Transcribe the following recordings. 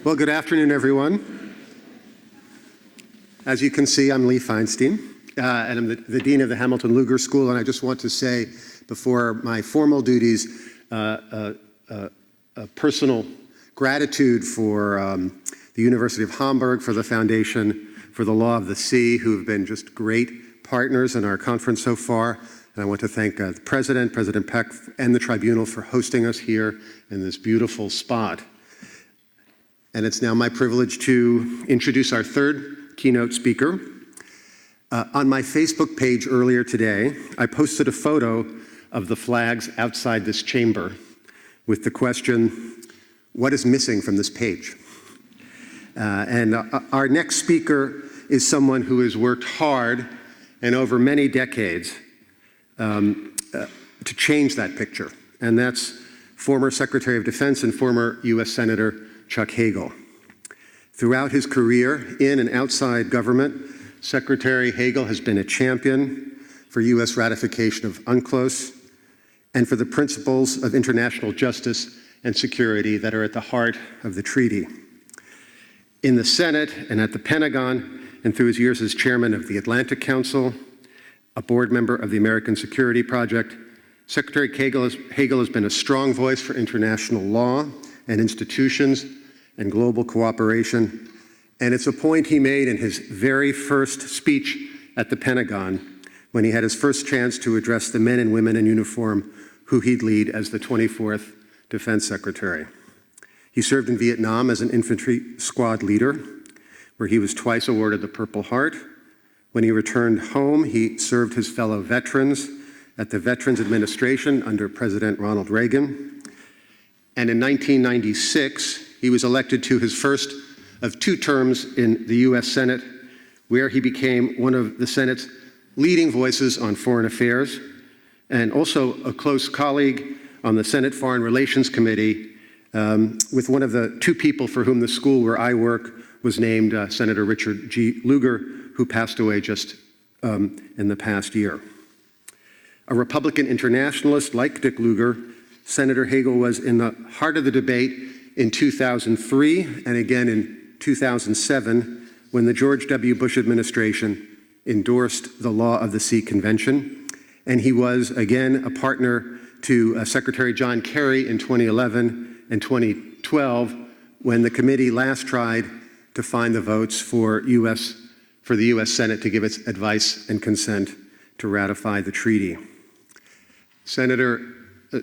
Well, good afternoon, everyone. As you can see, I'm Lee Feinstein, and I'm the Dean of the Hamilton Lugar School, and I just want to say, before my formal duties, a personal gratitude for the University of Hamburg, for the Foundation for the Law of the Sea, who have been just great partners in our conference so far. And I want to thank the President Peck, and the Tribunal for hosting us here in this beautiful spot. And it's now my privilege to introduce our third keynote speaker. On my Facebook page earlier today, I posted a photo of the flags outside this chamber with the question, what is missing from this page? And our next speaker is someone who has worked hard and over many decades to change that picture. And that's former Secretary of Defense and former U.S. Senator Chuck Hagel. Throughout his career in and outside government, Secretary Hagel has been a champion for U.S. ratification of UNCLOS and for the principles of international justice and security that are at the heart of the treaty. In the Senate and at the Pentagon, and through his years as chairman of the Atlantic Council, a board member of the American Security Project, Secretary Hagel has been a strong voice for international law and institutions and global cooperation. And it's a point he made in his very first speech at the Pentagon when he had his first chance to address the men and women in uniform who he'd lead as the 24th Defense Secretary. He served in Vietnam as an infantry squad leader, where he was twice awarded the Purple Heart. When he returned home, he served his fellow veterans at the Veterans Administration under President Ronald Reagan. And in 1996, he was elected to his first of two terms in the U.S. Senate, where he became one of the Senate's leading voices on foreign affairs, and also a close colleague on the Senate Foreign Relations Committee, with one of the two people for whom the school where I work was named Senator Richard G. Lugar, who passed away just in the past year. A Republican internationalist like Dick Lugar, Senator Hagel was in the heart of the debate in 2003 and again in 2007 when the George W. Bush administration endorsed the Law of the Sea Convention. And he was, again, a partner to Secretary John Kerry in 2011 and 2012 when the committee last tried to find the votes for the U.S. Senate to give its advice and consent to ratify the treaty.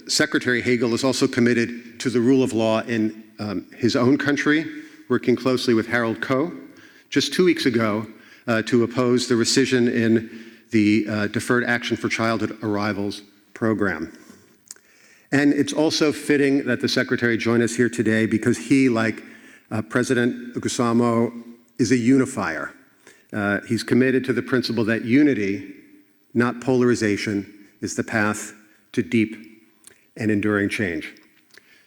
Secretary Hagel is also committed to the rule of law in his own country, working closely with Harold Koh just 2 weeks ago to oppose the rescission in the Deferred Action for Childhood Arrivals program. And it's also fitting that the Secretary join us here today because he, like President Gusamo, is a unifier. He's committed to the principle that unity, not polarization, is the path to deep and enduring change.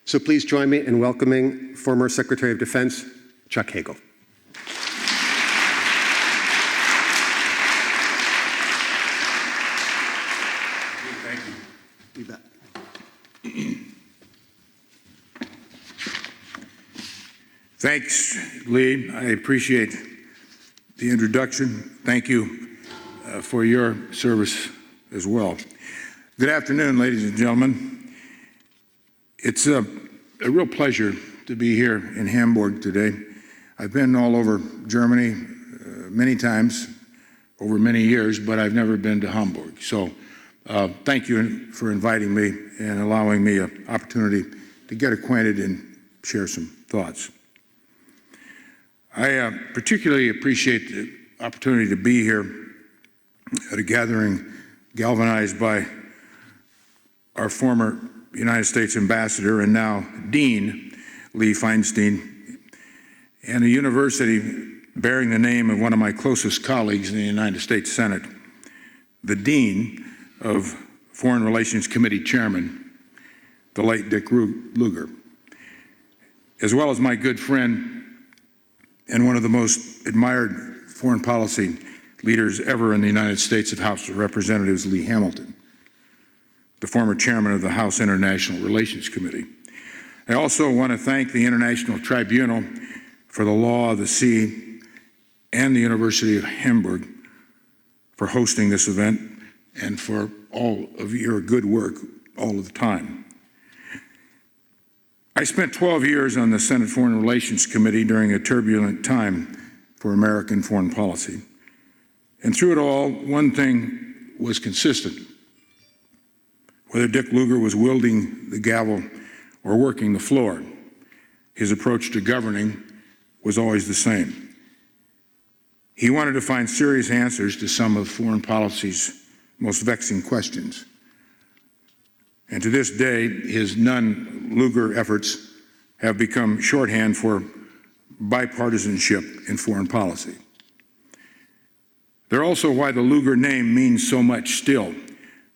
So please join me in welcoming former Secretary of Defense, Chuck Hagel. Thank you. You bet. Thanks, Lee. I appreciate the introduction. Thank you for your service as well. Good afternoon, ladies and gentlemen. It's a real pleasure to be here in Hamburg today. I've been all over Germany many times over many years, but I've never been to Hamburg. So thank you for inviting me and allowing me an opportunity to get acquainted and share some thoughts. I particularly appreciate the opportunity to be here at a gathering galvanized by our former United States Ambassador and now Dean, Lee Feinstein, and a university bearing the name of one of my closest colleagues in the United States Senate, the Dean of Foreign Relations Committee Chairman, the late Dick Lugar, as well as my good friend and one of the most admired foreign policy leaders ever in the United States of House of Representatives, Lee Hamilton, the former chairman of the House International Relations Committee. I also want to thank the International Tribunal for the Law of the Sea, and the University of Hamburg for hosting this event and for all of your good work all of the time. I spent 12 years on the Senate Foreign Relations Committee during a turbulent time for American foreign policy. And through it all, one thing was consistent. Whether Dick Lugar was wielding the gavel or working the floor, his approach to governing was always the same. He wanted to find serious answers to some of foreign policy's most vexing questions. And to this day, his non-Lugar efforts have become shorthand for bipartisanship in foreign policy. They're also why the Lugar name means so much still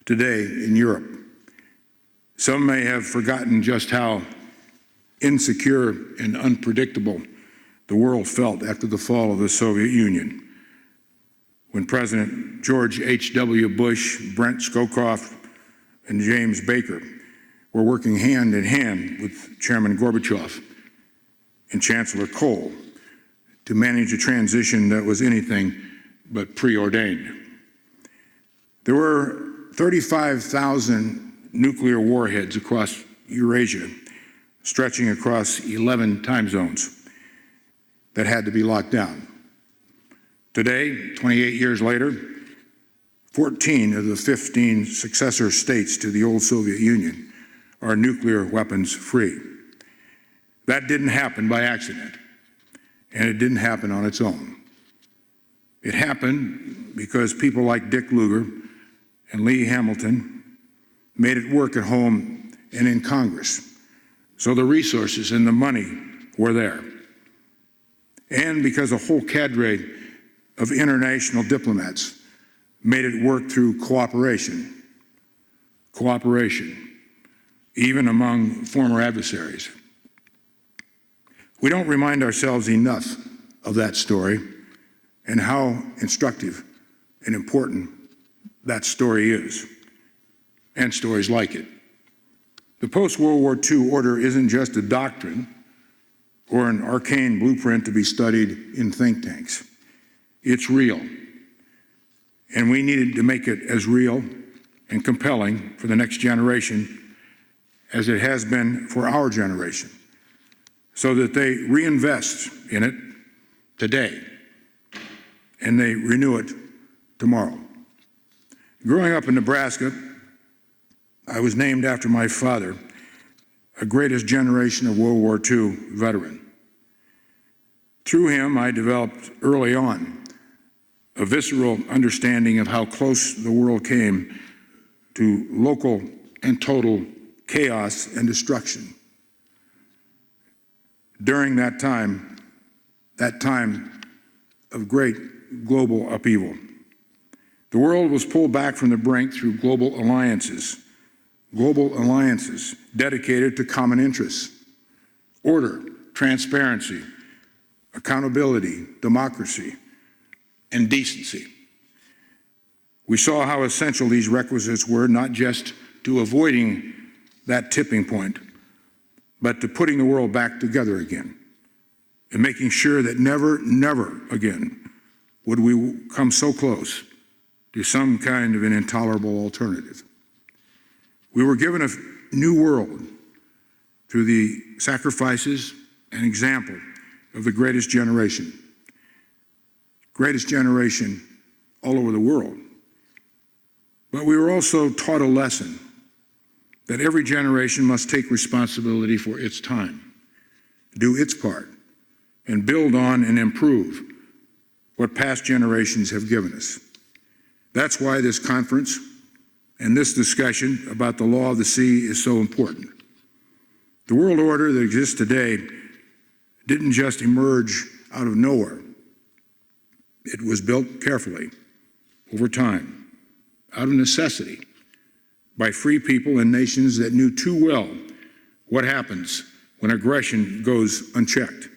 today in Europe. Some may have forgotten just how insecure and unpredictable the world felt after the fall of the Soviet Union, when President George H.W. Bush, Brent Scowcroft, and James Baker were working hand in hand with Chairman Gorbachev and Chancellor Kohl to manage a transition that was anything but preordained. There were 35,000 nuclear warheads across Eurasia, stretching across 11 time zones, that had to be locked down. Today, 28 years later, 14 of the 15 successor states to the old Soviet Union are nuclear weapons free. That didn't happen by accident, and it didn't happen on its own. It happened because people like Dick Lugar and Lee Hamilton made it work at home and in Congress, so the resources and the money were there. And because a whole cadre of international diplomats made it work through cooperation, even among former adversaries. We don't remind ourselves enough of that story and how instructive and important that story is, and stories like it. The post-World War II order isn't just a doctrine or an arcane blueprint to be studied in think tanks. It's real. And we needed to make it as real and compelling for the next generation as it has been for our generation, so that they reinvest in it today and they renew it tomorrow. Growing up in Nebraska, I was named after my father, a greatest generation of World War II veteran. Through him, I developed early on a visceral understanding of how close the world came to local and total chaos and destruction. During that time of great global upheaval, the world was pulled back from the brink through global alliances dedicated to common interests, order, transparency, accountability, democracy, and decency. We saw how essential these requisites were, not just to avoiding that tipping point, but to putting the world back together again and making sure that never, never again would we come so close to some kind of an intolerable alternative. We were given a new world through the sacrifices and example of the greatest generation all over the world. But we were also taught a lesson that every generation must take responsibility for its time, do its part, and build on and improve what past generations have given us. That's why this conference and this discussion about the law of the sea is so important. The world order that exists today didn't just emerge out of nowhere. It was built carefully, over time, out of necessity, by free people and nations that knew too well what happens when aggression goes unchecked,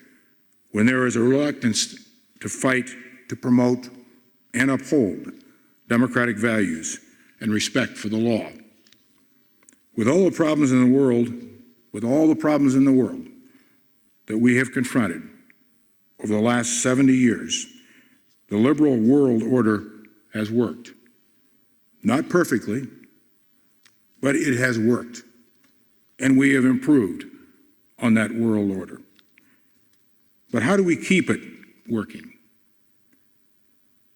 when there is a reluctance to fight, to promote, and uphold democratic values and respect for the law. With all the problems in the world that we have confronted, over the last 70 years, the liberal world order has worked. Not perfectly, but it has worked. And we have improved on that world order. But how do we keep it working?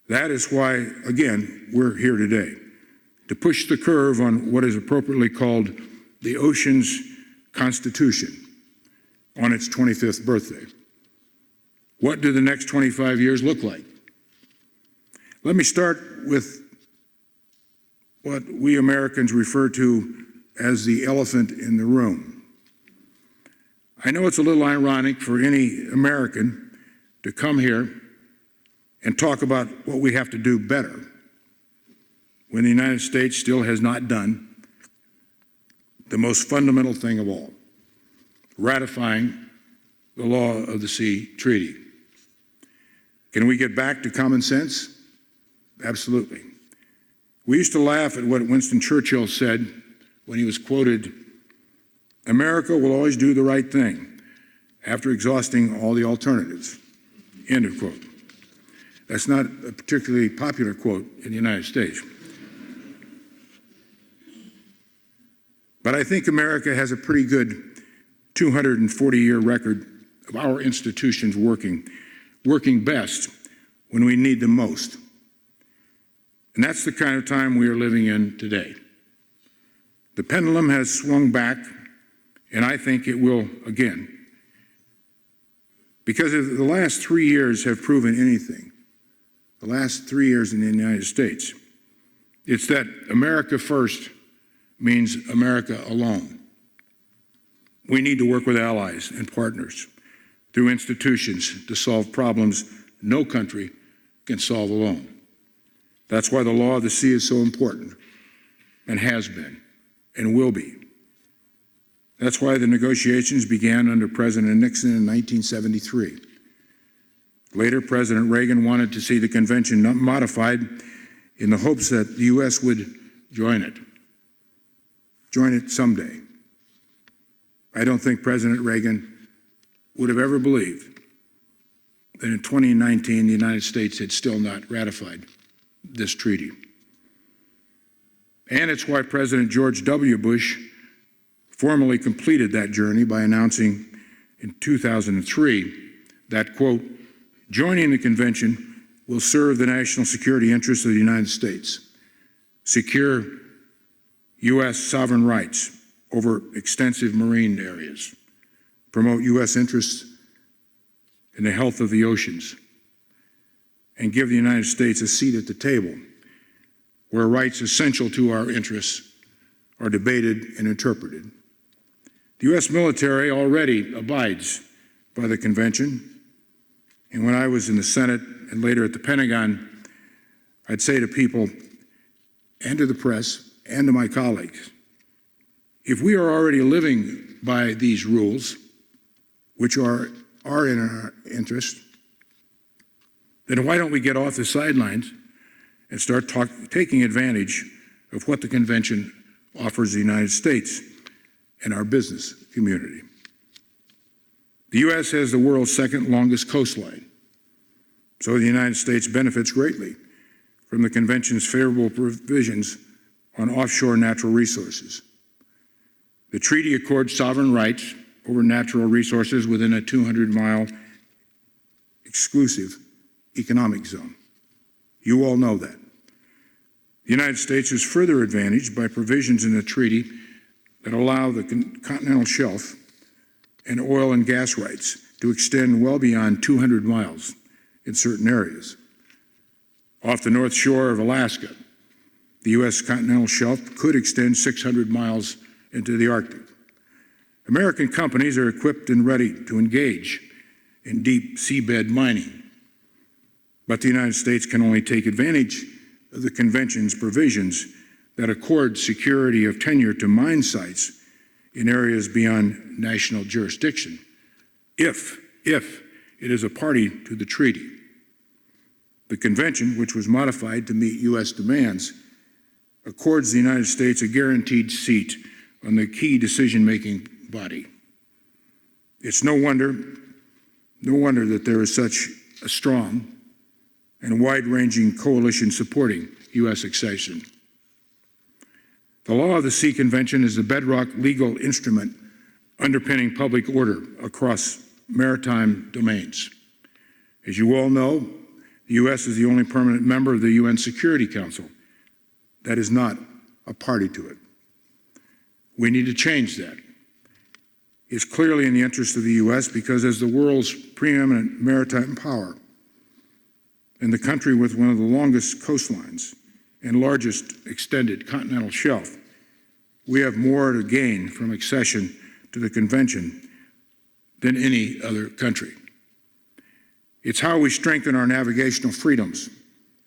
That is why, again, we're here today, to push the curve on what is appropriately called the Oceans Constitution on its 25th birthday. What do the next 25 years look like? Let me start with what we Americans refer to as the elephant in the room. I know it's a little ironic for any American to come here and talk about what we have to do better when the United States still has not done the most fundamental thing of all, ratifying the Law of the Sea Treaty. Can we get back to common sense? Absolutely. We used to laugh at what Winston Churchill said when he was quoted, "America will always do the right thing after exhausting all the alternatives." End of quote. That's not a particularly popular quote in the United States. But I think America has a pretty good 240-year record of our institutions working best when we need them most. And that's the kind of time we are living in today. The pendulum has swung back, and I think it will again. Because if the last 3 years have proven anything, the last 3 years in the United States, it's that America first means America alone. We need to work with allies and partners through institutions to solve problems no country can solve alone. That's why the law of the sea is so important, and has been, and will be. That's why the negotiations began under President Nixon in 1973. Later, President Reagan wanted to see the convention modified in the hopes that the U.S. would join it someday. I don't think President Reagan would have ever believed that in 2019 the United States had still not ratified this treaty. And it's why President George W. Bush formally completed that journey by announcing in 2003 that, quote, "Joining the convention will serve the national security interests of the United States, secure U.S. sovereign rights over extensive marine areas, promote U.S. interests in the health of the oceans, and give the United States a seat at the table where rights essential to our interests are debated and interpreted." The U.S. military already abides by the convention, and when I was in the Senate and later at the Pentagon, I'd say to people and to the press and to my colleagues, if we are already living by these rules, which are in our interest, then why don't we get off the sidelines and start taking advantage of what the convention offers the United States and our business community? The U.S. has the world's second longest coastline, so the United States benefits greatly from the convention's favorable provisions on offshore natural resources. The treaty accords sovereign rights over natural resources within a 200-mile exclusive economic zone. You all know that. The United States is further advantaged by provisions in the treaty that allow the continental shelf and oil and gas rights to extend well beyond 200 miles in certain areas. Off the north shore of Alaska, the U.S. continental shelf could extend 600 miles into the Arctic. American companies are equipped and ready to engage in deep seabed mining, but the United States can only take advantage of the convention's provisions that accord security of tenure to mine sites in areas beyond national jurisdiction, if it is a party to the treaty. The convention, which was modified to meet U.S. demands, accords the United States a guaranteed seat on the key decision-making body. It's no wonder No wonder that there is such a strong and wide-ranging coalition supporting U.S. accession. The law of the Sea Convention is the bedrock legal instrument underpinning public order across maritime domains. As you all know, the U.S. is the only permanent member of the UN Security Council that is not a party to it. We need to change that. It's clearly in the interest of the U.S. because as the world's preeminent maritime power and the country with one of the longest coastlines and largest extended continental shelf, we have more to gain from accession to the convention than any other country. It's how we strengthen our navigational freedoms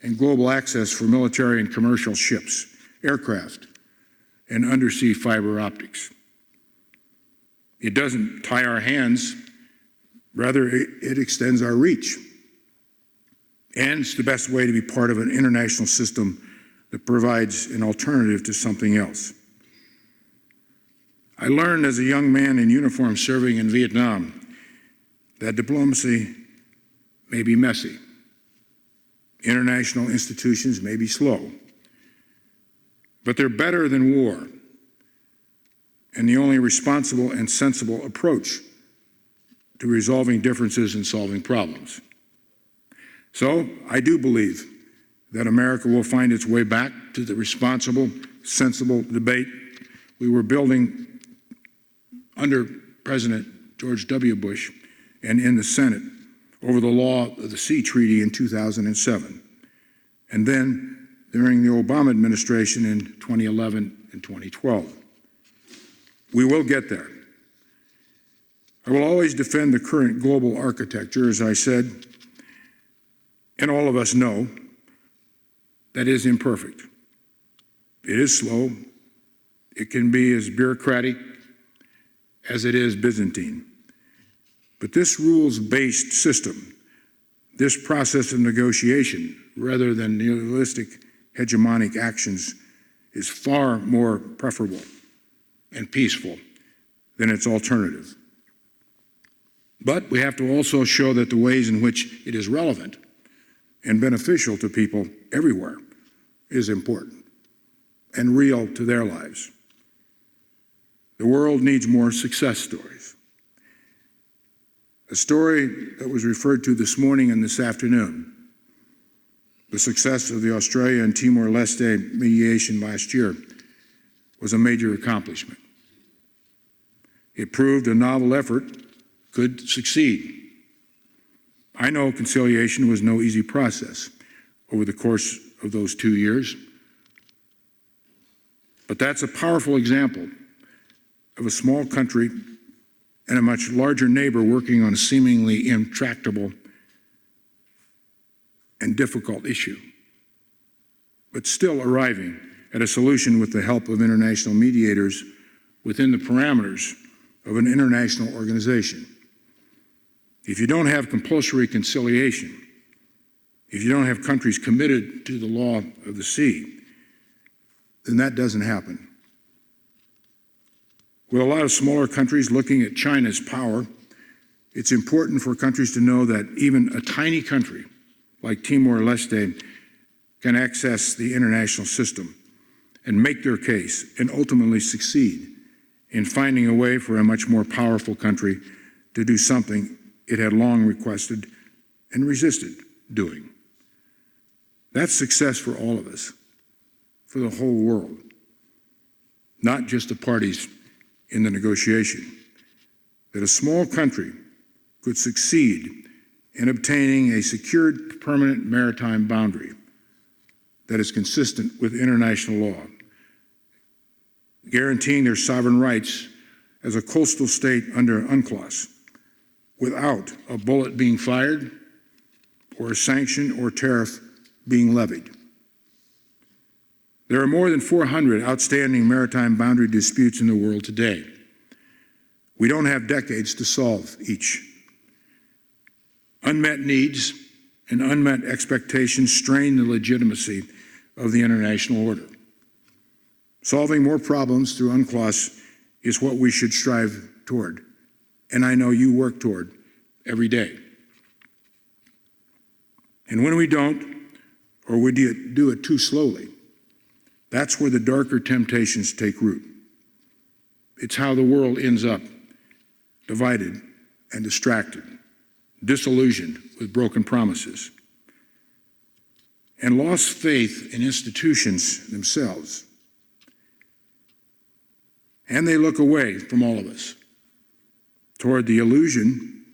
and global access for military and commercial ships, aircraft, and undersea fiber optics. It doesn't tie our hands, rather it extends our reach. And it's the best way to be part of an international system that provides an alternative to something else. I learned as a young man in uniform serving in Vietnam that diplomacy may be messy. International institutions may be slow, but they're better than war and the only responsible and sensible approach to resolving differences and solving problems. So I do believe that America will find its way back to the responsible, sensible debate we were building under President George W. Bush and in the Senate over the law of the Sea Treaty in 2007, and then during the Obama administration in 2011 and 2012. We will get there. I will always defend the current global architecture, as I said, and all of us know that is imperfect. It is slow. It can be as bureaucratic as it is Byzantine. But this rules-based system, this process of negotiation, rather than nihilistic hegemonic actions, is far more preferable and peaceful than its alternative. But we have to also show that the ways in which it is relevant and beneficial to people everywhere is important and real to their lives. The world needs more success stories. A story that was referred to this morning and this afternoon, the success of the Australia and Timor-Leste mediation last year, was a major accomplishment. It proved a novel effort could succeed. I know conciliation was no easy process over the course of those 2 years, but that's a powerful example of a small country and a much larger neighbor working on a seemingly intractable and difficult issue, but still arriving at a solution with the help of international mediators within the parameters of an international organization. If you don't have compulsory conciliation, if you don't have countries committed to the law of the sea, then that doesn't happen. With a lot of smaller countries looking at China's power, it's important for countries to know that even a tiny country like Timor-Leste can access the international system and make their case and ultimately succeed in finding a way for a much more powerful country to do something it had long requested and resisted doing. That's success for all of us, for the whole world, not just the parties in the negotiation. That a small country could succeed in obtaining a secured permanent maritime boundary that is consistent with international law, guaranteeing their sovereign rights as a coastal state under UNCLOS without a bullet being fired or a sanction or tariff being levied. There are more than 400 outstanding maritime boundary disputes in the world today. We don't have decades to solve each. Unmet needs and unmet expectations strain the legitimacy of the international order. Solving more problems through UNCLOS is what we should strive toward, and I know you work toward every day. And when we don't, or we do it too slowly, that's where the darker temptations take root. It's how the world ends up divided and distracted, disillusioned with broken promises, and lost faith in institutions themselves. And they look away from all of us toward the illusion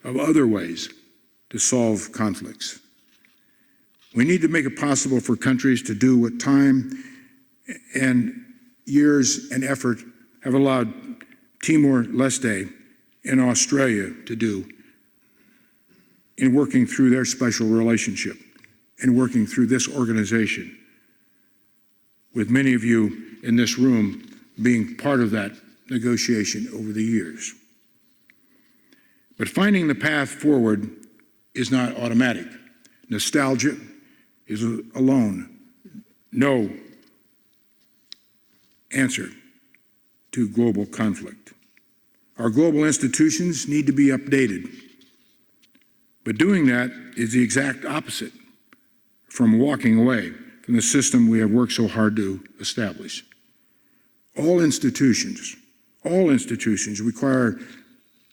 of other ways to solve conflicts. We need to make it possible for countries to do what time and years and effort have allowed Timor-Leste in Australia to do in working through their special relationship and working through this organization, with many of you in this room being part of that negotiation over the years. But finding the path forward is not automatic. Nostalgia is alone no answer to global conflict. Our global institutions need to be updated, but doing that is the exact opposite from walking away from the system we have worked so hard to establish. All institutions require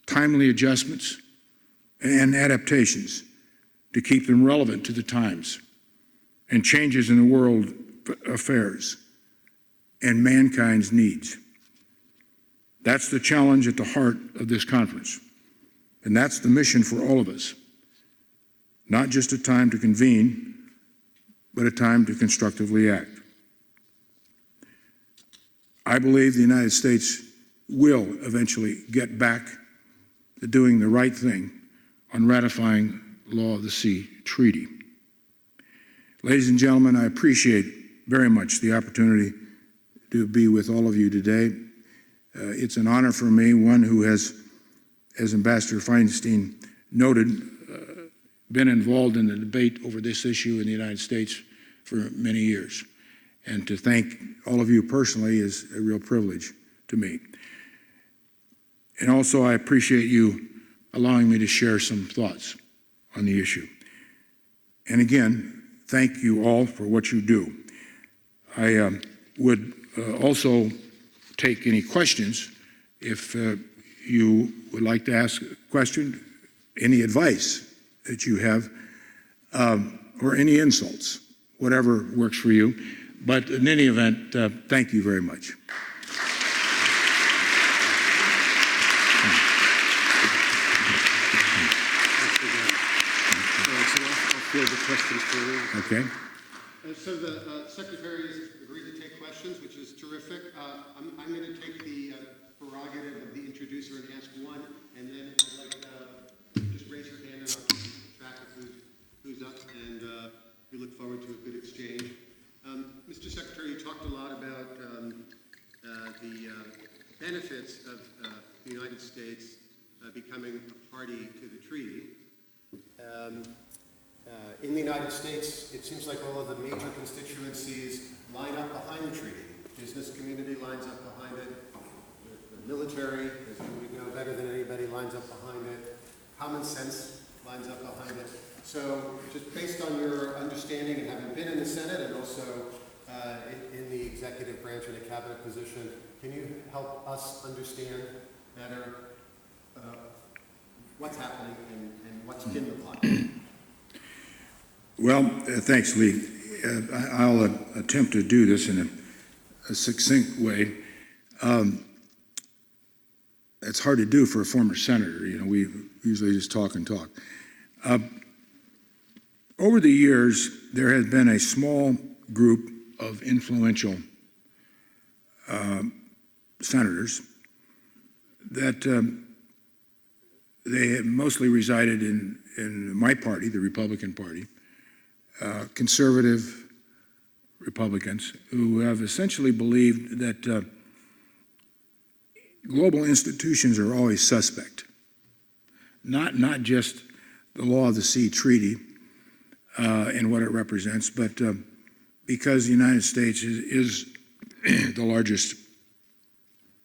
timely adjustments and adaptations to keep them relevant to the times and changes in the world affairs and mankind's needs. That's the challenge at the heart of this conference. And that's the mission for all of us. Not just a time to convene, but a time to constructively act. I believe the United States will eventually get back to doing the right thing on ratifying the Law of the Sea Treaty. Ladies and gentlemen, I appreciate very much the opportunity to be with all of you today. It's an honor for me, one who has, as Ambassador Feinstein noted, been involved in the debate over this issue in the United States for many years. And to thank all of you personally is a real privilege to me. And also, I appreciate you allowing me to share some thoughts on the issue. And again, thank you all for what you do. I would also take any questions if you would like to ask a question, any advice that you have, or any insults, whatever works for you. But in any event, thank you very much. Field the questions for you. Okay. So the Secretary has agreed to take questions, which is terrific. I'm going to take the prerogative of the introducer and ask one, and then I'd like just raise your hand and I'll keep track of who's up, and we look forward to a good exchange. Mr. Secretary, you talked a lot about the benefits of the United States becoming a party to the treaty. In the United States, it seems like all of the major constituencies line up behind the treaty. Business community lines up behind it. The military, as you know better than anybody, lines up behind it. Common sense lines up behind it. So just based on your understanding and having been in the Senate and also in the executive branch in a cabinet position, can you help us understand better what's happening and what's been the plan? Well, thanks, Lee. I'll attempt to do this in a succinct way. It's hard to do for a former senator. You know, we usually just talk and talk. Over the years, there has been a small group of influential senators that they have mostly resided in my party, the Republican Party, conservative Republicans who have essentially believed that global institutions are always suspect. Not just the Law of the Sea Treaty and what it represents, but because the United States is the largest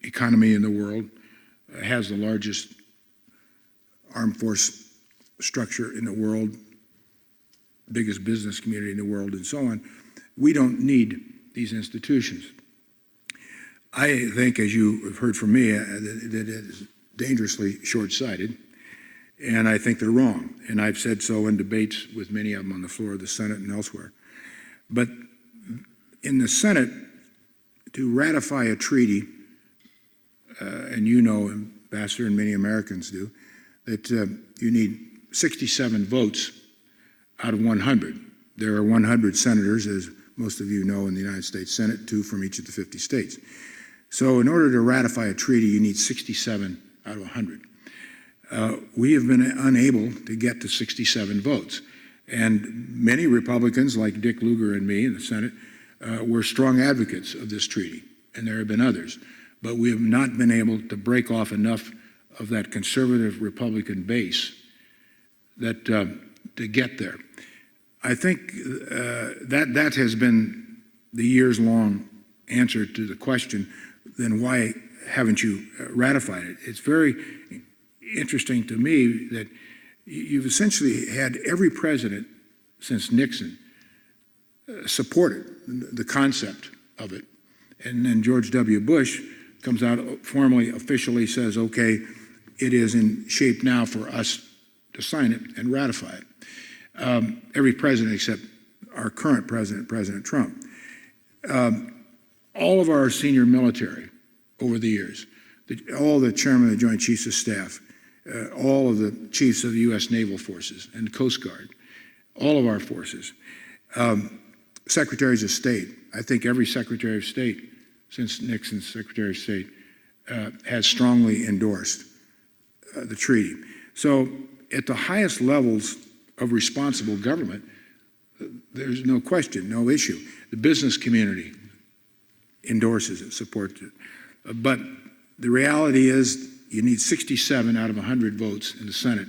economy in the world, has the largest armed force structure in the world, biggest business community in the world and so on. We don't need these institutions. I think, as you have heard from me, that it is dangerously short-sighted, and I think they're wrong. And I've said so in debates with many of them on the floor of the Senate and elsewhere. But in the Senate, to ratify a treaty, and you know, Ambassador, and many Americans do, that you need 67 votes out of 100. There are 100 senators, as most of you know, in the United States Senate, 2 from each of the 50 states. So in order to ratify a treaty, you need 67 out of 100. We have been unable to get to 67 votes. And many Republicans, like Dick Lugar and me in the Senate, were strong advocates of this treaty, and there have been others. But we have not been able to break off enough of that conservative Republican base that to get there. I think that has been the years-long answer to the question, then why haven't you ratified it? It's very interesting to me that you've essentially had every president since Nixon supported the concept of it. And then George W. Bush comes out formally, officially says, okay, it is in shape now for us to sign it and ratify it. Every president except our current president, President Trump. All of our senior military over the years, all the chairmen of the Joint Chiefs of Staff, all of the chiefs of the U.S. Naval Forces and the Coast Guard, all of our forces, secretaries of state. I think every secretary of state since Nixon's secretary of state has strongly endorsed the treaty. So at the highest levels of responsible government, there's no question, no issue. The business community endorses it, supports it. But the reality is you need 67 out of 100 votes in the Senate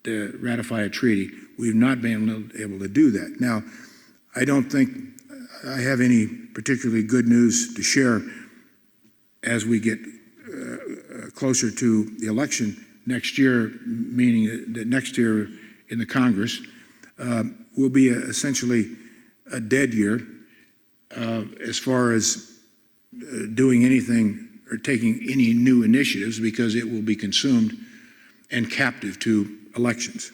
to ratify a treaty. We've not been able to do that. Now, I don't think I have any particularly good news to share as we get closer to the election next year, meaning that next year in the Congress will be essentially a dead year as far as doing anything or taking any new initiatives, because it will be consumed and captive to elections.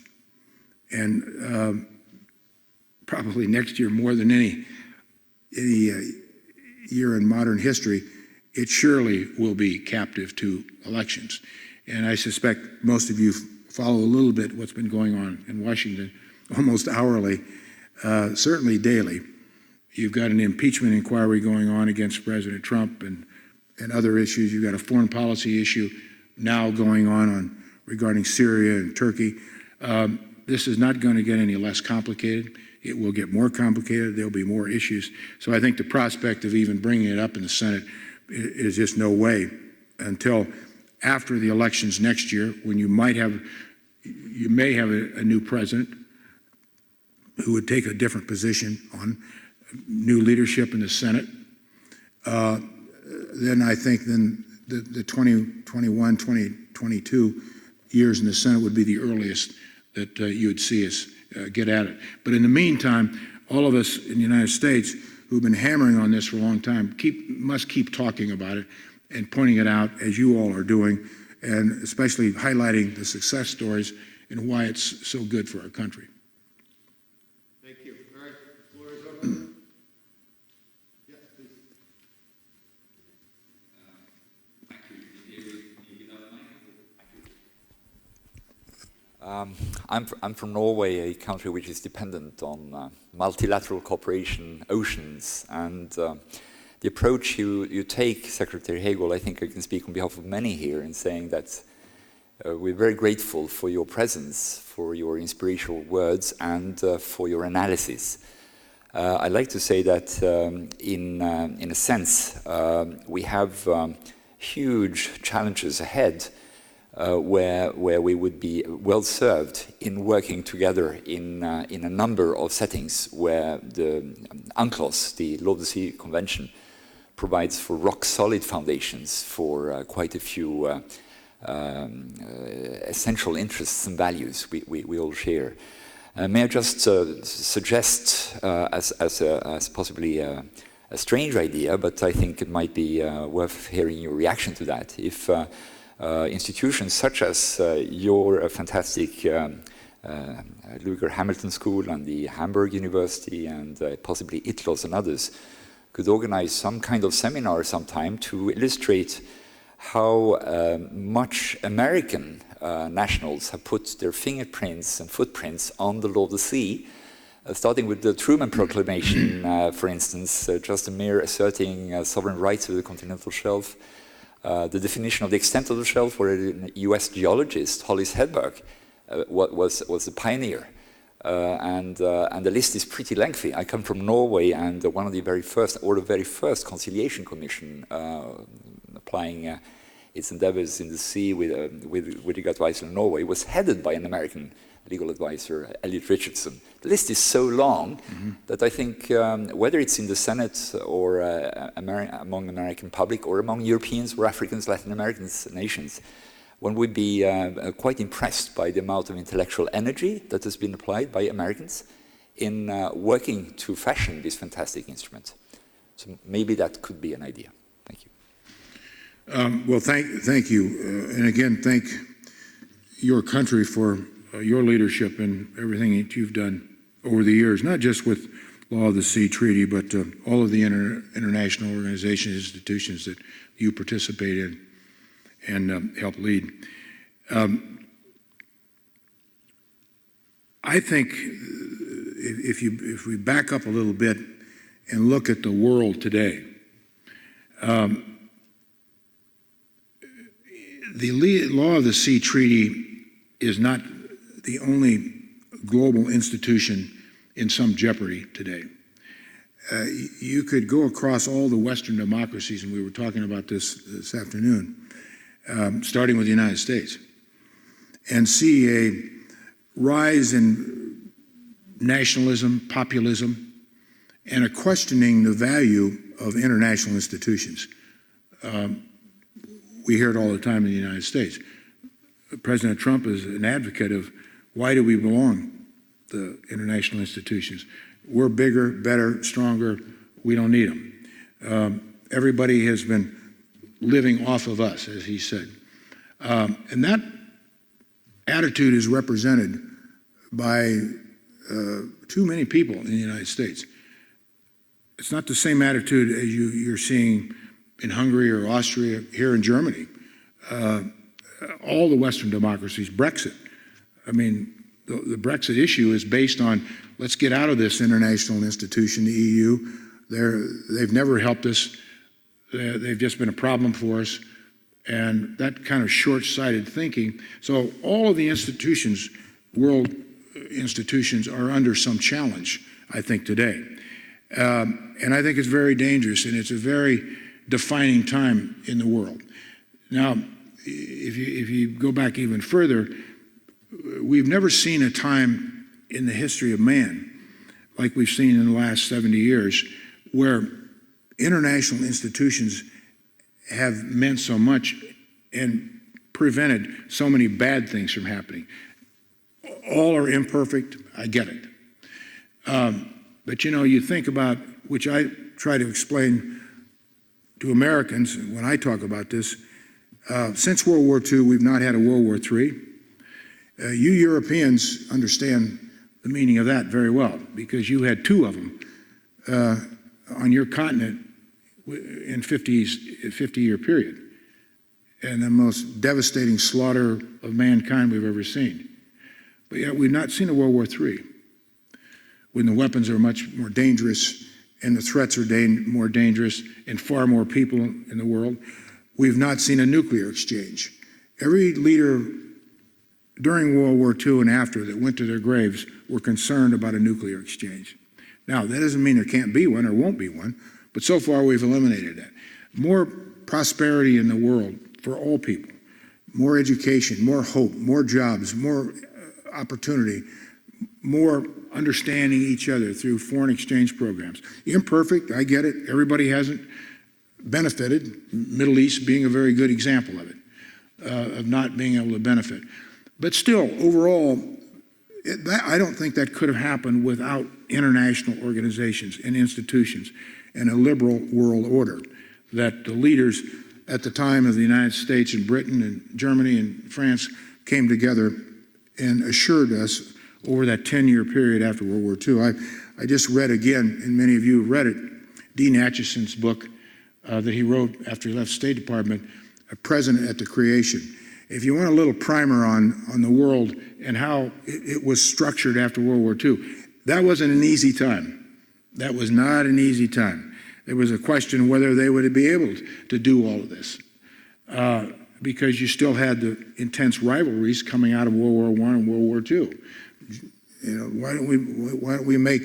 And probably next year, more than any year in modern history, it surely will be captive to elections. And I suspect most of you follow a little bit what's been going on in Washington almost hourly, certainly daily. You've got an impeachment inquiry going on against President Trump and other issues. You've got a foreign policy issue now going on regarding Syria and Turkey. This is not going to get any less complicated. It will get more complicated. There'll be more issues. So I think the prospect of even bringing it up in the Senate is just no way until after the elections next year, when you may have a new president who would take a different position on new leadership in the Senate. Then I think the 2021, 2022 years in the Senate would be the earliest that you would see us get at it. But in the meantime, all of us in the United States who've been hammering on this for a long time must keep talking about it and pointing it out, as you all are doing, and especially highlighting the success stories and why it's so good for our country. Thank you. All right, the floor is open. Yes, please. I'm from Norway, a country which is dependent on multilateral cooperation, oceans, and the approach you take, Secretary Hagel, I think I can speak on behalf of many here in saying that we're very grateful for your presence, for your inspirational words, and for your analysis. I'd like to say that in a sense, we have huge challenges ahead where we would be well served in working together in a number of settings where the UNCLOS, the Law of the Sea Convention, provides for rock-solid foundations for quite a few essential interests and values we all share. May I just suggest, as possibly a strange idea, but I think it might be worth hearing your reaction to that. If institutions such as your fantastic Lugar Hamilton School and the Hamburg University and possibly ITLOS and others could organize some kind of seminar sometime to illustrate how much American nationals have put their fingerprints and footprints on the law of the sea, starting with the Truman Proclamation, for instance, just a mere asserting sovereign rights of the continental shelf, the definition of the extent of the shelf, where a US geologist, Hollis Hedberg, was a pioneer. And the list is pretty lengthy. I come from Norway, and one of the very first conciliation commission applying its endeavors in the sea with regard to Iceland and Norway was headed by an American legal advisor, Elliot Richardson. The list is so long that I think whether it's in the Senate or among American public or among Europeans or Africans, Latin Americans, nations, one would be quite impressed by the amount of intellectual energy that has been applied by Americans in working to fashion this fantastic instrument. So maybe that could be an idea. Thank you. Well, thank you. And again, thank your country for your leadership and everything that you've done over the years, not just with Law of the Sea Treaty, but all of the international organizations, institutions that you participate in and help lead. I think if we back up a little bit and look at the world today, the Law of the Sea Treaty is not the only global institution in some jeopardy today. You could go across all the Western democracies, and we were talking about this afternoon, starting with the United States, and see a rise in nationalism, populism, and a questioning the value of international institutions. We hear it all the time in the United States. President Trump is an advocate of why do we belong to international institutions? We're bigger, better, stronger. We don't need them. Everybody has been living off of us, as he said. And that attitude is represented by too many people in the United States. It's not the same attitude as you're seeing in Hungary or Austria, here in Germany. All the Western democracies, Brexit. I mean, the Brexit issue is based on, let's get out of this international institution, the EU. They've never helped us. They've just been a problem for us. And that kind of short-sighted thinking. So all of the institutions, world institutions, are under some challenge, I think, today. And I think it's very dangerous, and it's a very defining time in the world. Now, if you go back even further, we've never seen a time in the history of man, like we've seen in the last 70 years, where international institutions have meant so much and prevented so many bad things from happening. All are imperfect, I get it. But you know, you think about, which I try to explain to Americans when I talk about this, since World War II, we've not had a World War III. You Europeans understand the meaning of that very well, because you had two of them on your continent in a 50-year period, and the most devastating slaughter of mankind we've ever seen. But yet we've not seen a World War III, when the weapons are much more dangerous and the threats are more dangerous and far more people in the world. We've not seen a nuclear exchange. Every leader during World War II and after that went to their graves were concerned about a nuclear exchange. Now, that doesn't mean there can't be one or won't be one, but so far we've eliminated that. More prosperity in the world for all people, more education, more hope, more jobs, more opportunity, more understanding each other through foreign exchange programs. Imperfect, I get it. Everybody hasn't benefited, Middle East being a very good example of it, of not being able to benefit. But still, overall, I don't think that could have happened without international organizations and institutions and a liberal world order, that the leaders at the time of the United States and Britain and Germany and France came together and assured us over that 10-year period after World War II. I just read again, and many of you have read it, Dean Acheson's book that he wrote after he left the State Department, A President at the Creation. If you want a little primer on the world and how it was structured after World War II, that wasn't an easy time. That was not an easy time. There was a question whether they would be able to do all of this because you still had the intense rivalries coming out of World War I and World War II. You know, why don't we make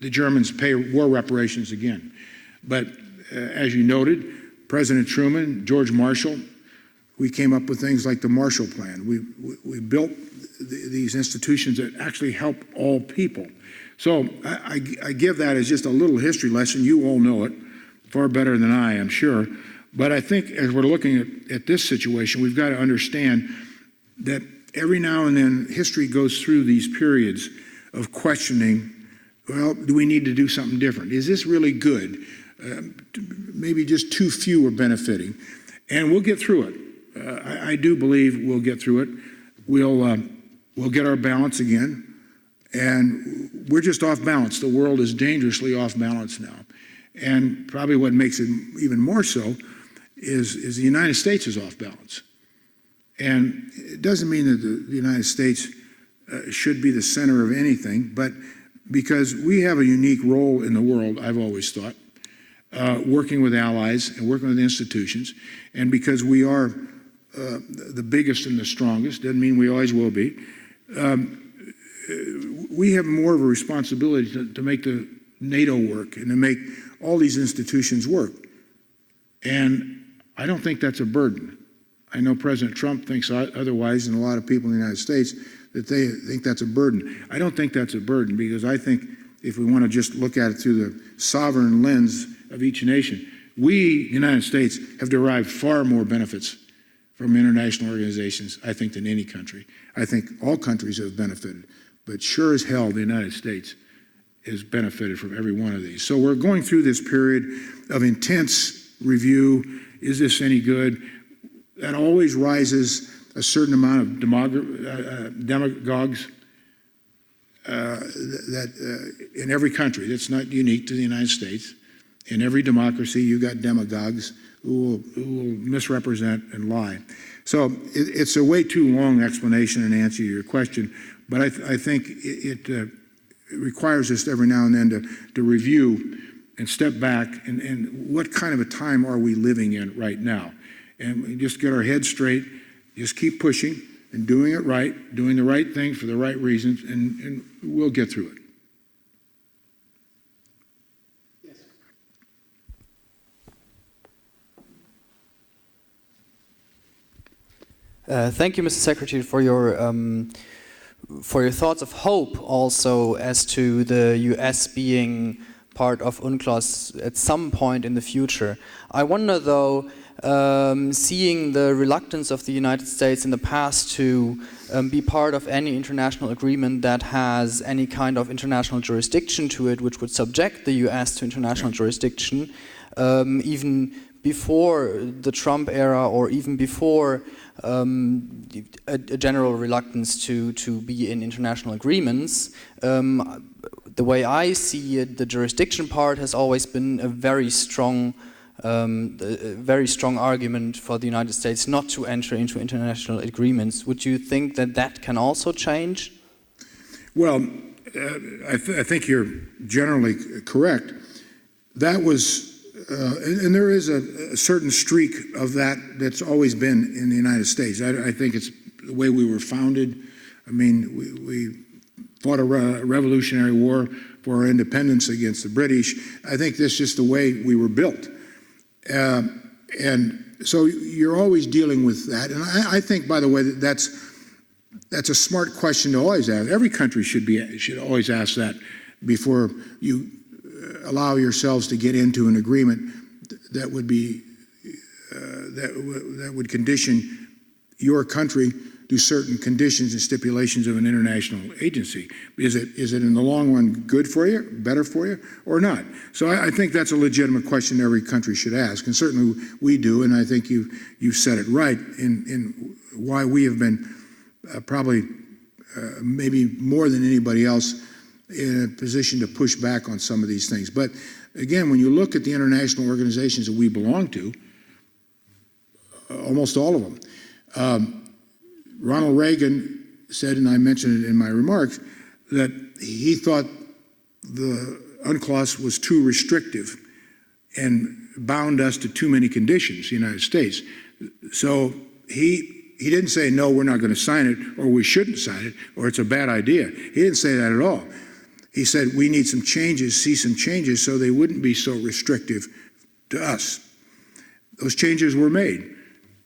the Germans pay war reparations again? But as you noted, President Truman, George Marshall, we came up with things like the Marshall Plan. We built these institutions that actually help all people. So I give that as just a little history lesson. You all know it far better than I, I'm sure. But I think as we're looking at this situation, we've got to understand that every now and then history goes through these periods of questioning, well, do we need to do something different? Is this really good? Maybe just too few are benefiting. And we'll get through it. I do believe we'll get through it. We'll get our balance again. And we're just off balance. The world is dangerously off balance now. And probably what makes it even more so is the United States is off balance. And it doesn't mean that the United States should be the center of anything, but because we have a unique role in the world, I've always thought, working with allies and working with institutions, and because we are the biggest and the strongest, doesn't mean we always will be, we have more of a responsibility to make the NATO work and to make all these institutions work. And I don't think that's a burden. I know President Trump thinks otherwise, and a lot of people in the United States, that they think that's a burden. I don't think that's a burden, because I think if we want to just look at it through the sovereign lens of each nation, we, the United States, have derived far more benefits from international organizations, I think, than any country. I think all countries have benefited, but sure as hell the United States has benefited from every one of these. So we're going through this period of intense review. Is this any good? That always rises a certain amount of demagogues in every country. That's not unique to the United States. In every democracy, you got demagogues who will misrepresent and lie. So it's a way too long explanation and answer to your question, but I think it requires us every now and then to review and step back and what kind of a time are we living in right now? And we just get our heads straight, just keep pushing and doing it right, doing the right thing for the right reasons, and we'll get through it. Thank you, Mr. Secretary, for your thoughts of hope also as to the US being part of UNCLOS at some point in the future. I wonder, though, seeing the reluctance of the United States in the past to be part of any international agreement that has any kind of international jurisdiction to it, which would subject the US to international jurisdiction, even before the Trump era or even before a general reluctance to be in international agreements. The way I see it, the jurisdiction part has always been a very strong argument for the United States not to enter into international agreements. Would you think that that can also change? Well, I think you're generally correct. That was and there is a certain streak of that's always been in the United States. I think it's the way we were founded. I mean, we fought a revolutionary war for our independence against the British. I think that's just the way we were built. And so you're always dealing with that. And I think, by the way, that's a smart question to always ask. Every country should always ask that before you allow yourselves to get into an agreement that would be that would condition your country do certain conditions and stipulations of an international agency. Is it in the long run good for you, better for you, or not? So I think that's a legitimate question every country should ask, and certainly we do, and I think you've said it right in why we have been probably maybe more than anybody else in a position to push back on some of these things. But again, when you look at the international organizations that we belong to, almost all of them, Ronald Reagan said, and I mentioned it in my remarks, that he thought the UNCLOS was too restrictive and bound us to too many conditions, the United States. So he didn't say, no, we're not going to sign it, or we shouldn't sign it, or it's a bad idea. He didn't say that at all. He said, we need some changes, see some changes, so they wouldn't be so restrictive to us. Those changes were made.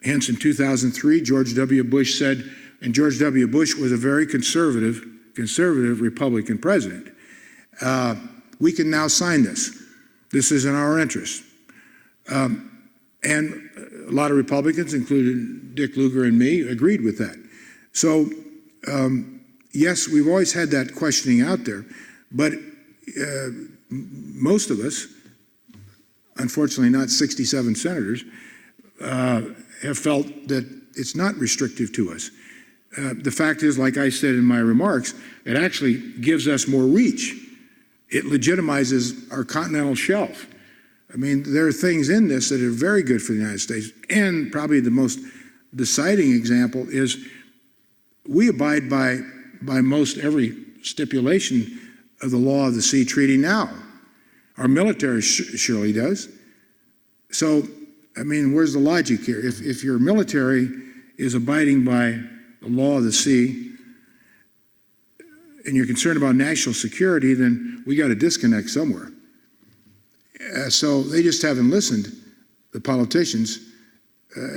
Hence, in 2003, George W. Bush said, and George W. Bush was a very conservative Republican president, we can now sign this. This is in our interest. And a lot of Republicans, including Dick Lugar and me, agreed with that. So, yes, we've always had that questioning out there, but most of us, unfortunately not 67 senators, have felt that it's not restrictive to us. The fact is, like I said in my remarks, it actually gives us more reach. It legitimizes our continental shelf. I mean, there are things in this that are very good for the United States, and probably the most deciding example is we abide by most every stipulation of the law of the sea treaty now. Our military surely does. So, I mean, where's the logic here? If your military is abiding by the law of the sea and you're concerned about national security, then we got a disconnect somewhere. So they just haven't listened, the politicians,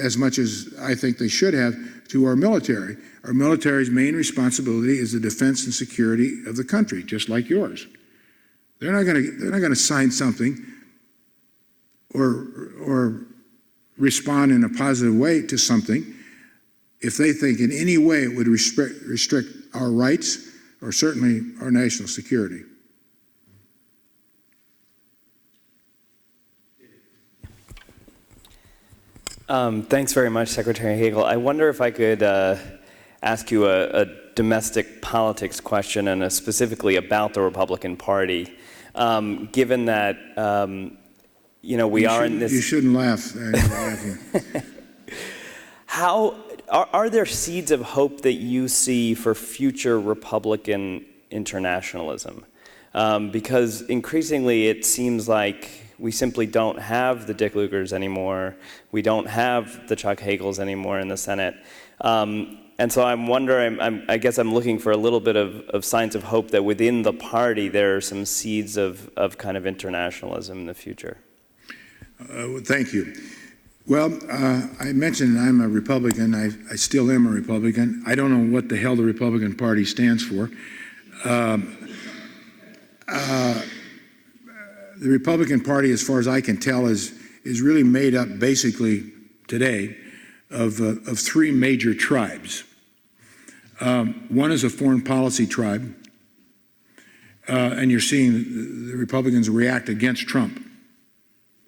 as much as I think they should have, to our military. Our military's main responsibility is the defense and security of the country, just like yours. They're not going to sign something or respond in a positive way to something if they think in any way it would restrict our rights or certainly our national security. Thanks very much, Secretary Hagel. I wonder if I could ask you a domestic politics question, and specifically about the Republican Party. Given that we are in this. You shouldn't laugh. How are there seeds of hope that you see for future Republican internationalism? Because increasingly it seems like we simply don't have the Dick Lugars anymore. We don't have the Chuck Hagels anymore in the Senate. And so I'm wondering, I guess I'm looking for a little bit of signs of hope that within the party there are some seeds of kind of internationalism in the future. Thank you. Well, I mentioned I'm a Republican. I still am a Republican. I don't know what the hell the Republican Party stands for. The Republican Party, as far as I can tell, is really made up basically today of three major tribes. One is a foreign policy tribe, and you're seeing the Republicans react against Trump.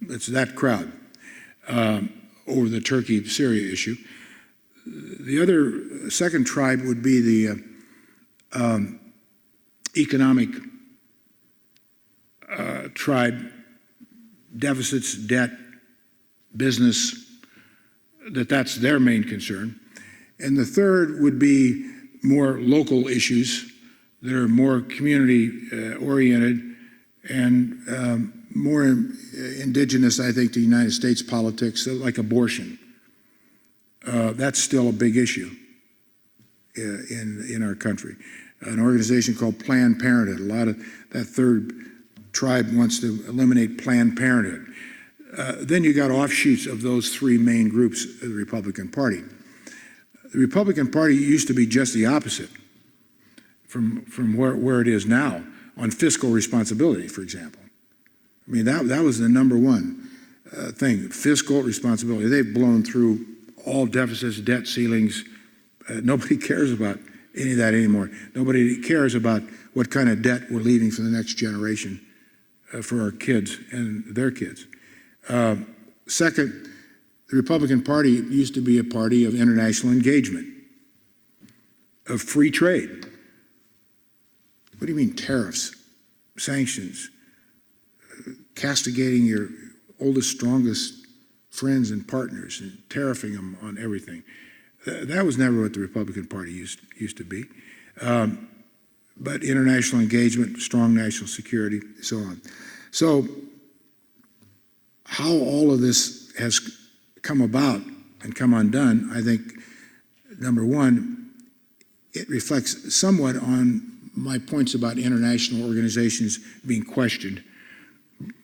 It's that crowd over the Turkey-Syria issue. The second tribe would be the economic tribe, deficits, debt, business, that's their main concern. And the third would be more local issues that are more community-oriented and more indigenous, I think, to United States politics, like abortion. That's still a big issue in our country. An organization called Planned Parenthood. A lot of that third tribe wants to eliminate Planned Parenthood. Then you got offshoots of those three main groups of the Republican Party. The Republican Party used to be just the opposite from where it is now on fiscal responsibility, for example. I mean, that was the number one thing, fiscal responsibility. They've blown through all deficits, debt ceilings, Nobody cares about any of that anymore. Nobody cares about what kind of debt we're leaving for the next generation, for our kids and their kids. Second, the Republican Party used to be a party of international engagement, of free trade. What do you mean tariffs, sanctions, castigating your oldest, strongest friends and partners and tariffing them on everything? That was never what the Republican Party used to be. But international engagement, strong national security, so on. So how all of this has come about and come undone, I think, number one, it reflects somewhat on my points about international organizations being questioned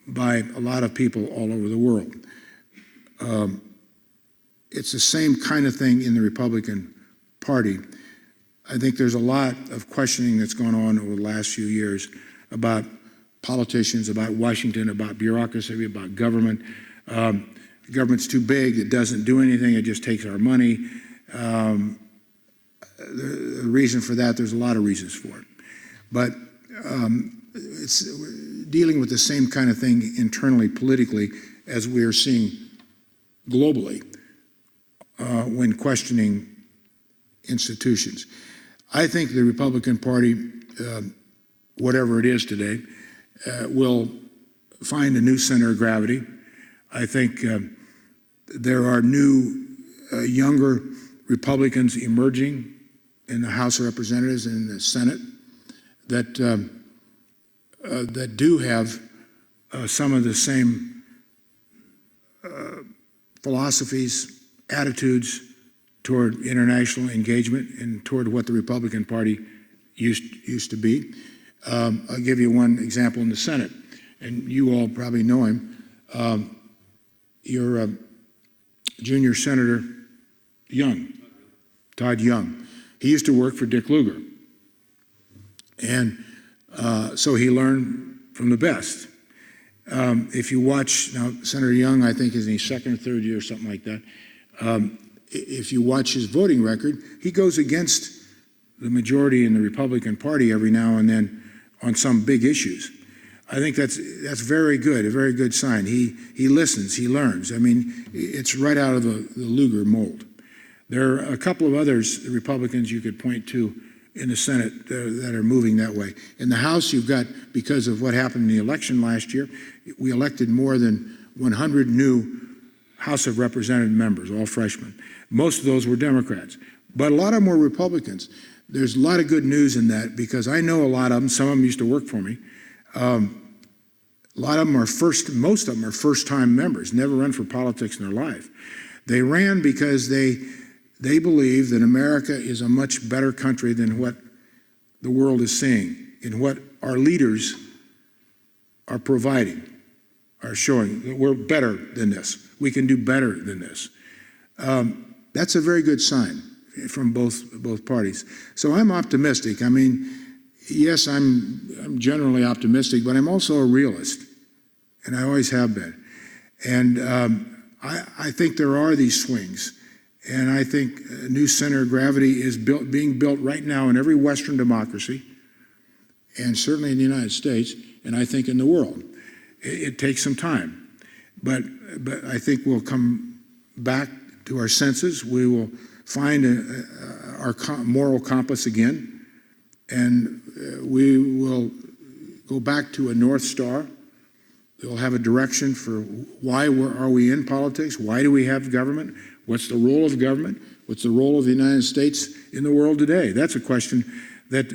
by a lot of people all over the world. It's the same kind of thing in the Republican Party. I think there's a lot of questioning that's gone on over the last few years about politicians, about Washington, about bureaucracy, about government. The government's too big, it doesn't do anything, it just takes our money. The reason for that, there's a lot of reasons for it. But it's dealing with the same kind of thing internally, politically, as we are seeing globally when questioning institutions. I think the Republican Party, whatever it is today, will find a new center of gravity. I think there are new, younger Republicans emerging in the House of Representatives and in the Senate that that do have some of the same philosophies, attitudes toward international engagement and toward what the Republican Party used to be. I'll give you one example in the Senate, and you all probably know him. Your junior Senator Young, Todd Young. He used to work for Dick Lugar. And so he learned from the best. If you watch, now Senator Young, I think is in his second or third year or something like that. If you watch his voting record, he goes against the majority in the Republican Party every now and then on some big issues. I think that's very good, a very good sign. He listens, he learns. I mean, it's right out of the Lugar mold. There are a couple of others, the Republicans you could point to in the Senate that are moving that way. In the House, you've got, because of what happened in the election last year, we elected more than 100 new House of Representative members, all freshmen. Most of those were Democrats, but a lot of them were Republicans. There's a lot of good news in that because I know a lot of them. Some of them used to work for me. A lot of them are most of them are first-time members, never run for politics in their life. They ran because they believe that America is a much better country than what the world is seeing, and what our leaders are providing, are showing that we're better than this. We can do better than this. That's a very good sign from both parties. So I'm optimistic. I mean, yes, I'm generally optimistic, but I'm also a realist, and I always have been. And I think there are these swings. And I think a new center of gravity is being built right now in every Western democracy, and certainly in the United States, and I think in the world. It takes some time, but I think we'll come back to our senses. We will find our moral compass again, and we will go back to a North Star. We'll have a direction for why are we in politics? Why do we have government? What's the role of government? What's the role of the United States in the world today? That's a question that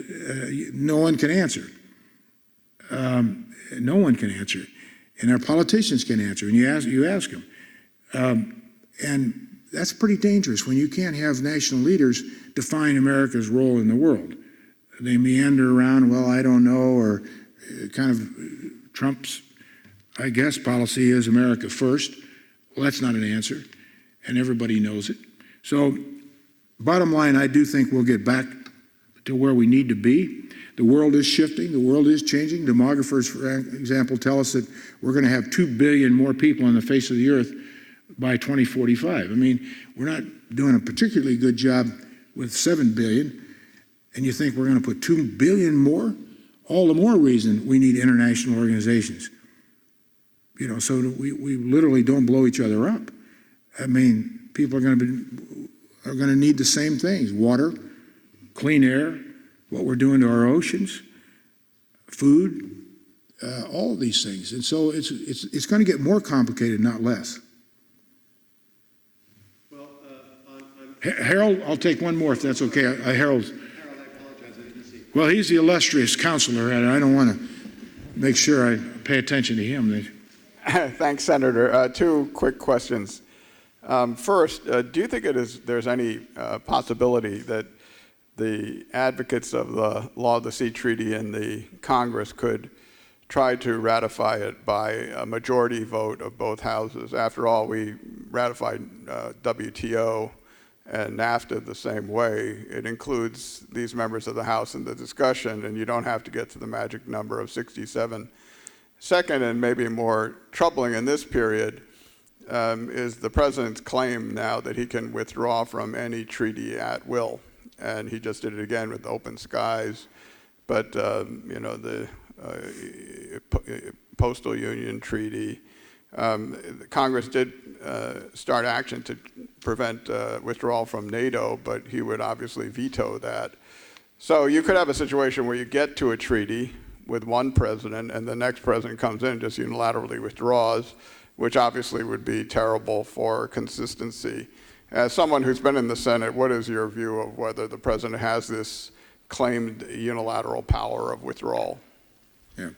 no one can answer. No one can answer it. And our politicians can answer, and you ask them. And that's pretty dangerous when you can't have national leaders define America's role in the world. They meander around, well, I don't know, or kind of Trump's, I guess, policy is America first. Well, that's not an answer. And everybody knows it. So, bottom line, I do think we'll get back to where we need to be. The world is shifting. The world is changing. Demographers, for example, tell us that we're going to have 2 billion more people on the face of the earth by 2045. I mean, we're not doing a particularly good job with $7 billion, and you think we're going to put $2 billion more? All the more reason we need international organizations. You know, so that we literally don't blow each other up. I mean, people are going to need the same things: water, clean air, what we're doing to our oceans, food, all of these things. And so it's going to get more complicated, not less. Well, Harold, I'll take one more if that's okay. Harold, I apologize, I didn't see. well, he's the illustrious counselor, and I don't want to make sure I pay attention to him. Thanks, Senator. Two quick questions. First, do you think there's any possibility that the advocates of the Law of the Sea Treaty in the Congress could try to ratify it by a majority vote of both houses? After all, we ratified WTO and NAFTA the same way. It includes these members of the House in the discussion, and you don't have to get to the magic number of 67. Second, and maybe more troubling in this period, is the president's claim now that he can withdraw from any treaty at will. And he just did it again with Open Skies. But, you know, the Postal Union Treaty, Congress did start action to prevent withdrawal from NATO, but he would obviously veto that. So you could have a situation where you get to a treaty with one president, and the next president comes in and just unilaterally withdraws, which obviously would be terrible for consistency. As someone who's been in the Senate, what is your view of whether the president has this claimed unilateral power of withdrawal? Yeah.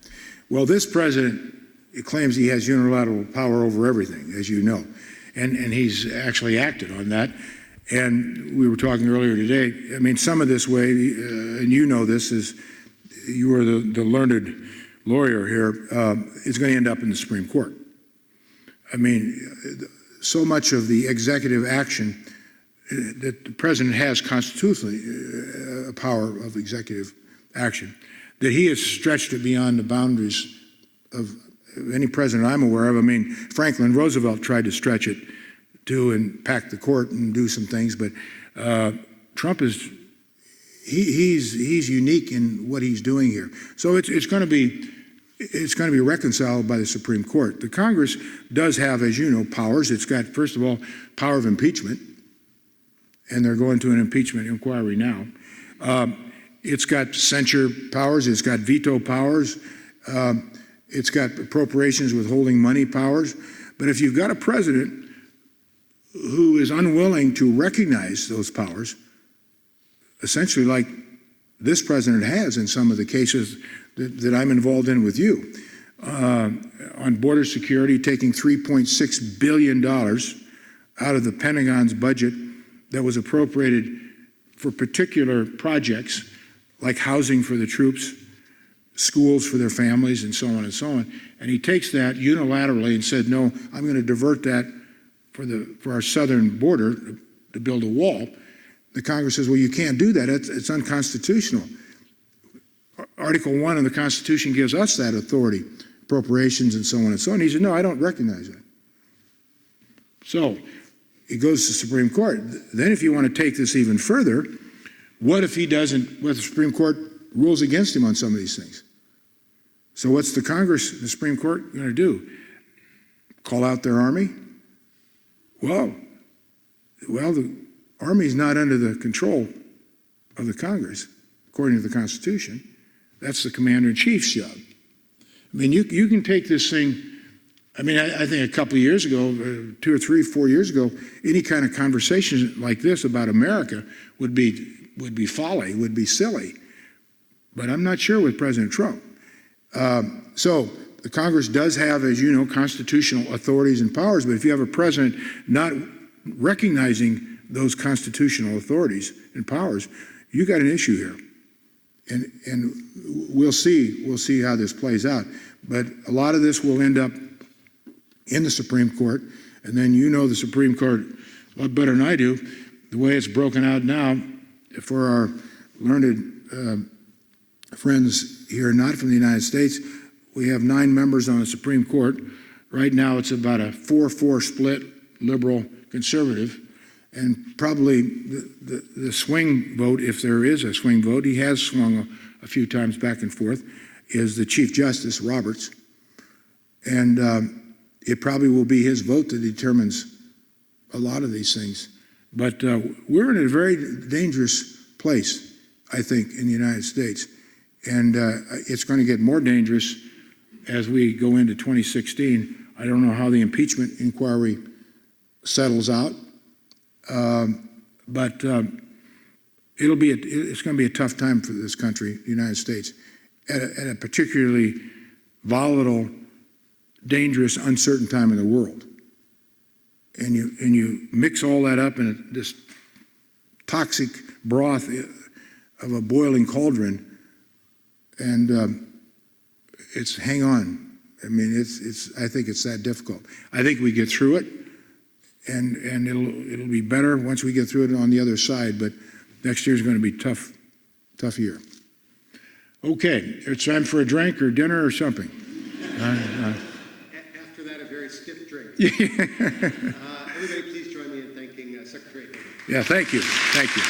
Well, this president claims he has unilateral power over everything, as you know, and he's actually acted on that. And we were talking earlier today, I mean, some of this way, and you know this, is you are the learned lawyer here, is going to end up in the Supreme Court. I mean, so much of the executive action that the president has constitutionally, a power of executive action, that he has stretched it beyond the boundaries of any president I'm aware of. I mean, Franklin Roosevelt tried to stretch it too and pack the court and do some things, but Trump is, he's unique in what he's doing here. So it's going to be reconciled by the Supreme Court. The Congress does have, as you know, powers. It's got, first of all, power of impeachment, and they're going to an impeachment inquiry now. It's got censure powers. It's got veto powers. It's got appropriations withholding money powers. But if you've got a president who is unwilling to recognize those powers, essentially like this president has in some of the cases that I'm involved in with you, on border security, taking $3.6 billion out of the Pentagon's budget that was appropriated for particular projects like housing for the troops, schools for their families, and so on and so on. And he takes that unilaterally and said, no, I'm going to divert that for our southern border to build a wall. The Congress says, well, you can't do that. It's unconstitutional. Article 1 of the Constitution gives us that authority, appropriations and so on and so on. He said, no, I don't recognize that. So it goes to the Supreme Court. Then if you want to take this even further, what if he doesn't, what if the Supreme Court rules against him on some of these things? So what's the Congress, the Supreme Court going to do? Call out their army? Well, the Army's not under the control of the Congress, according to the Constitution. That's the commander-in-chief's job. I mean, you can take this thing, I mean, I think a couple of years ago, 2 or 3, 4 years ago, any kind of conversation like this about America would be folly, would be silly. But I'm not sure with President Trump. So the Congress does have, as you know, constitutional authorities and powers, but if you have a president not recognizing those constitutional authorities and powers, you got an issue here. And we'll see how this plays out. But a lot of this will end up in the Supreme Court, and then you know the Supreme Court a lot better than I do, the way it's broken out now for our learned friends here, not from the United States. We have 9 members on the Supreme Court. Right now it's about a 4-4 split, liberal, conservative. And probably the swing vote, if there is a swing vote, he has swung a few times back and forth, is the Chief Justice, Roberts. And it probably will be his vote that determines a lot of these things. But we're in a very dangerous place, I think, in the United States. And it's going to get more dangerous as we go into 2016. I don't know how the impeachment inquiry settles out, but it's going to be a tough time for this country, the United States, at a particularly volatile, dangerous, uncertain time in the world. And you mix all that up in this toxic broth of a boiling cauldron, and it's hang on. I mean, I think it's that difficult. I think we get through it, and it'll be better once we get through it on the other side. But next year's going to be tough year. Okay, it's time for a drink or dinner or something. After that, a very stiff drink. Everybody, please join me in thanking Secretary Hagel. Yeah, thank you. Thank you.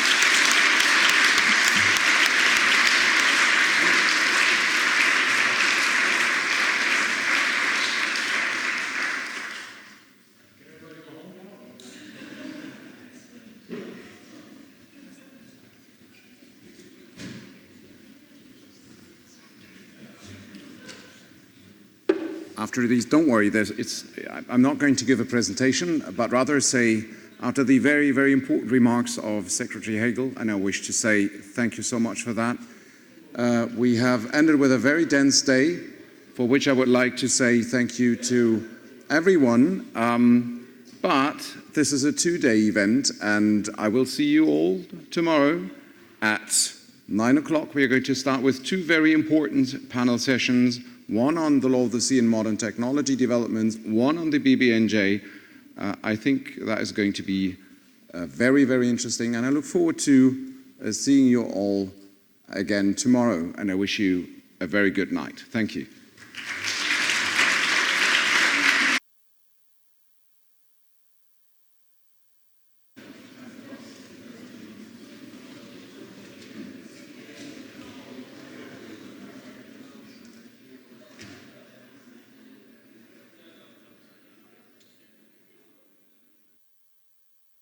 After these, don't worry, I'm not going to give a presentation, but rather say, after the very, very important remarks of Secretary Hagel, and I wish to say thank you so much for that, we have ended with a very dense day, for which I would like to say thank you to everyone, but this is a two-day event, and I will see you all tomorrow at 9 o'clock. We are going to start with two very important panel sessions, one on the law of the sea and modern technology developments, one on the BBNJ. I think that is going to be very, very interesting, and I look forward to seeing you all again tomorrow, and I wish you a very good night. Thank you.